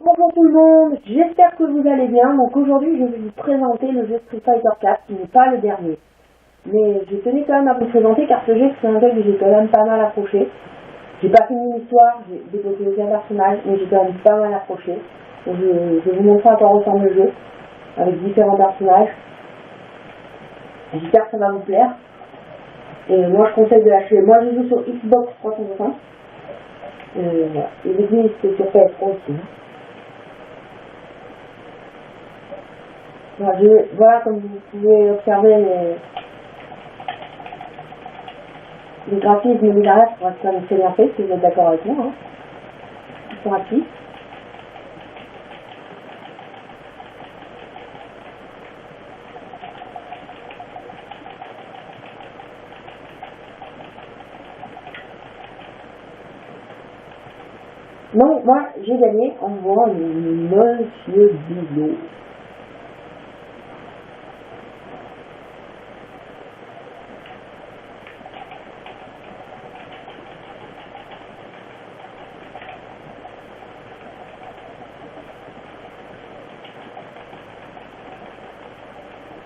Bonjour tout le monde, j'espère que vous allez bien. Donc aujourd'hui je vais vous présenter le jeu Street Fighter 4 qui n'est pas le dernier. Mais je tenais quand même à vous présenter car ce jeu c'est un jeu que j'ai quand même pas mal accroché. J'ai pas fini l'histoire, j'ai débloqué aucun personnage, mais j'ai quand même pas mal accroché. Donc je vais vous montrer à quoi ressemble le jeu avec différents personnages. J'espère que ça va vous plaire. Et moi je conseille de lâcher. Moi je joue sur Xbox 360. Voilà. Il existe sur PS3 aussi. Voilà, comme vous pouvez observer, les graphismes des arrêts pour être quand même très bien fait, si vous êtes d'accord avec moi. Hein. Ils sont actifs. Donc, moi, j'ai gagné en jouant Monsieur Billot.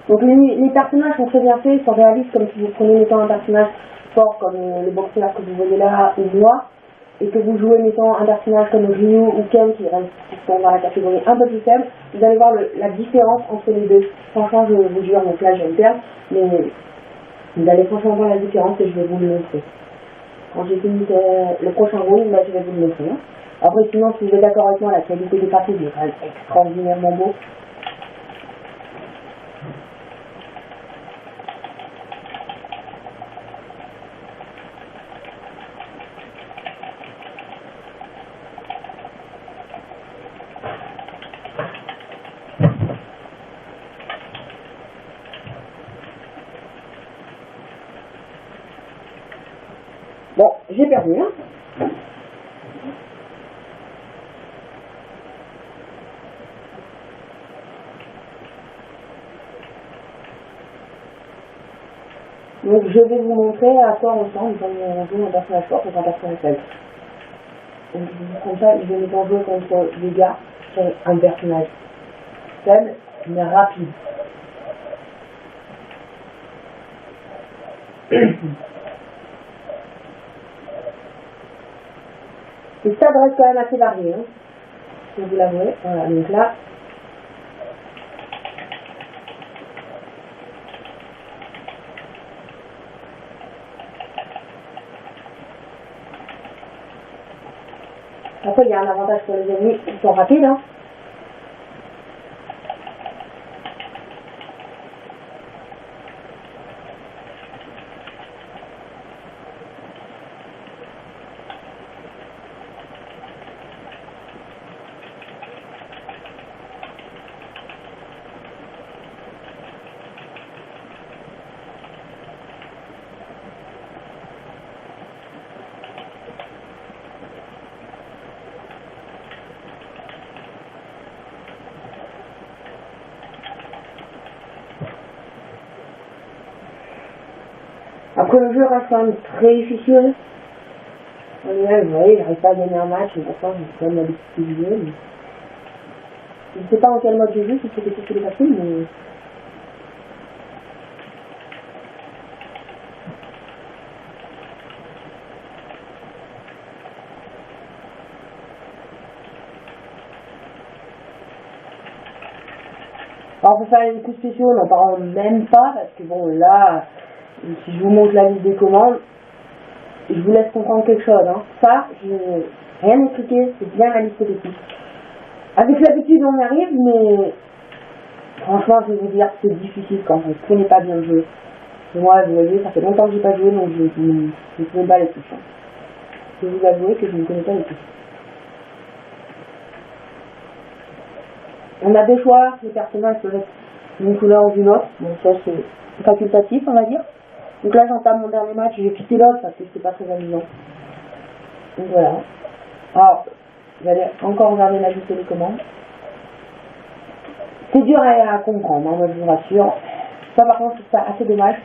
Donc les personnages sont très bien faits, ils sont réalistes comme si vous prenez mettant un personnage fort comme le boxeur que vous voyez là ou moi, et que vous jouez mettant un personnage comme Ryu ou Ken qui sont dans la catégorie un peu plus faible, vous allez voir la différence entre les deux. Franchement je vous jure, donc là je vais me perdre, mais vous allez franchement voir la différence et je vais vous le montrer. Quand j'ai fini le prochain round, là je vais vous le montrer. Hein. Après sinon si vous êtes d'accord avec moi, la qualité des graphismes est quand même extraordinairement beau. Bon, j'ai perdu, hein. Donc je vais vous montrer à quoi ressemble quand on joue un personnage fort contre un personnage faible. Donc comme ça, je vais me jouer contre des gars qui ont un personnage faible mais rapide. Les stades restent quand même assez variés, hein, si vous l'avouez. Voilà, donc là. Après, il y a un avantage pour les ennemis qui sont rapides. Hein. Après le jeu reste quand même très difficile. Vous voyez, j'arrive pas à gagner un match, mais pourtant j'ai quand même l'habitude de jouer. Mais... je ne sais pas en quel mode je joue, si c'était difficile ou facile, mais... alors pour faire les coups spéciaux, on n'en parle même pas, parce que bon là, si je vous montre la liste des commandes, je vous laisse comprendre quelque chose. Hein. Ça, je n'ai rien expliqué, c'est bien la liste des coups. Avec l'habitude on y arrive, mais franchement je vais vous dire c'est difficile quand on ne connaît pas bien le jeu. Et moi vous voyez, ça fait longtemps que j'ai pas joué, donc je ne connais pas les touches. Hein. Je vais vous avouer que je ne connais pas les touches. On a des choix, les personnages peuvent être d'une couleur ou d'une autre, bon ça c'est facultatif on va dire. Donc là j'entame mon dernier match, j'ai quitté l'autre parce que c'est pas très amusant. Donc voilà. Alors, vous allez encore regarder la liste des commandes. C'est dur à comprendre, hein, moi je vous rassure. Ça par contre c'est assez dommage.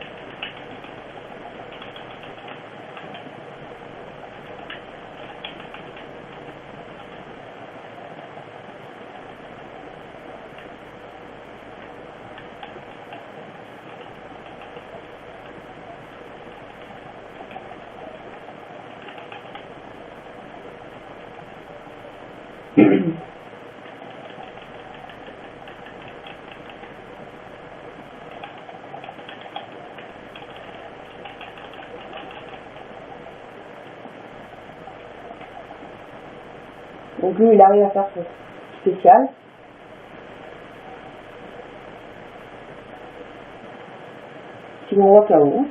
Donc lui, il arrive à faire son spécial. Sinon, on voit KO.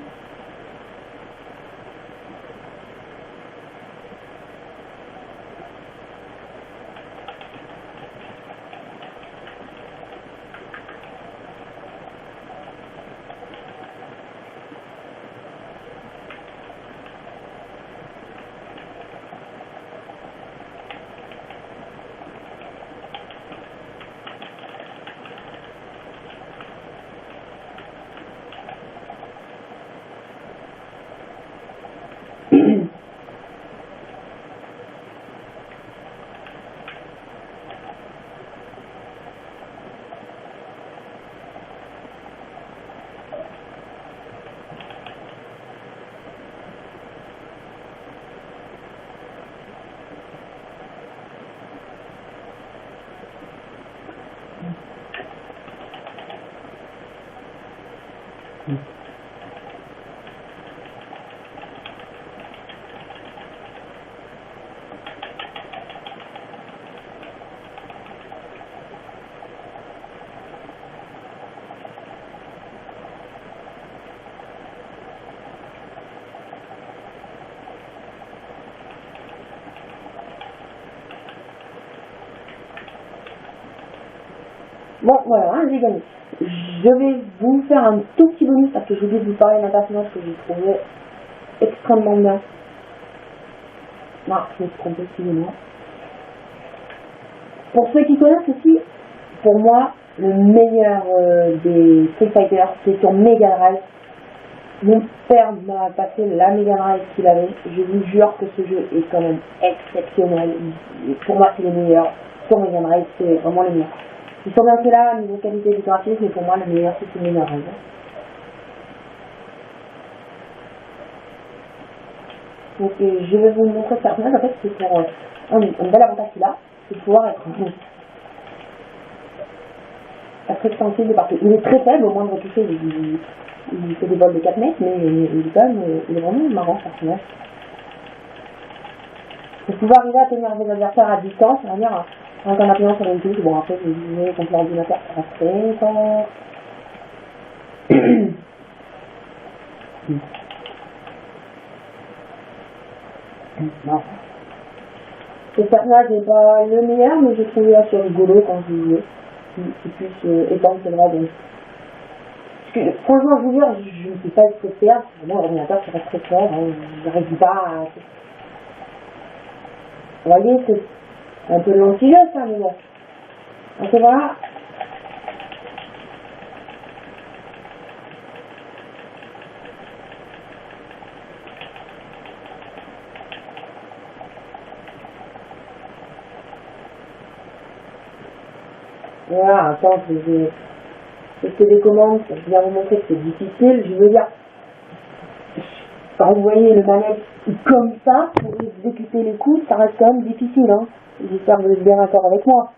Bon, voilà, hein, j'ai gagné. Je vais vous faire un tout petit bonus parce que j'ai oublié de vous parler d'un personnage que j'ai trouvé extrêmement bien. Non, je me suis trompée, excusez-moi. Pour ceux qui connaissent aussi, pour moi, le meilleur des Street Fighter, c'est sur Mega Drive. Mon père m'a passé la Mega Drive qu'il avait. Je vous jure que ce jeu est quand même exceptionnel. Pour moi, c'est les meilleurs. Sur Mega Drive, c'est vraiment les meilleurs. Ils sont bien que là, niveau qualité du graphisme, mais pour moi, le meilleur, c'est le Mega Drive. Donc, je vais vous montrer ce personnage. En fait, c'est pour un bel avantage qu'il a, c'est de pouvoir être très sensible parce qu'il est très faible, au moindre toucher, il fait des vols de 4 mètres, mais il est vraiment marrant ce personnage. Pour pouvoir arriver à tenir vos adversaires à distance, c'est-à-dire en appuyant sur une touche, bon après je vais jouer contre l'ordinateur, ça va très longtemps. Non. Ce personnage n'est pas le meilleur, mais j'ai trouvé assez rigolo quand je jouais. C'est plus étendre ses bras. Donc. Franchement, je vous dire, je ne sais pas ce que faire. Vraiment, l'ordinateur, ça reste très fort. Hein. Je n'arrive pas à... Vous voyez, c'est un peu l'anti-jeu, ça, mais bon. Donc voilà. Voilà, attends, c'est des commandes pour bien vous montrer que c'est difficile. Je veux dire, quand vous voyez le manette comme ça, pour exécuter les coups, ça reste quand même difficile. Hein. J'espère que vous êtes bien d'accord avec moi.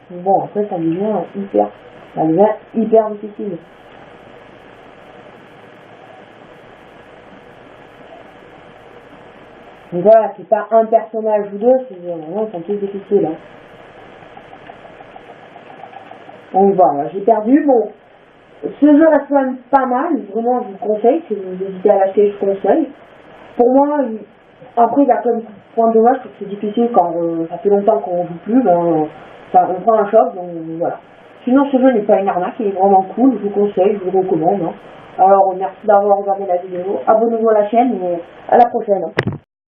Mais bon, après, ça devient hyper difficile. Mais voilà, c'est pas un personnage ou deux, c'est vraiment, ils sont tous difficiles. Hein. Donc voilà, j'ai perdu. Bon, ce jeu reste quand même pas mal, vraiment je vous conseille, si vous hésitez à l'acheter, je conseille. Pour moi, après il y a comme point dommage parce que c'est difficile quand ça fait longtemps qu'on joue plus, ben, on prend un choc, donc voilà. Sinon ce jeu n'est pas une arnaque, il est vraiment cool, je vous conseille, je vous le recommande. Hein. Alors merci d'avoir regardé la vidéo, abonnez-vous à la chaîne et à la prochaine. Hein.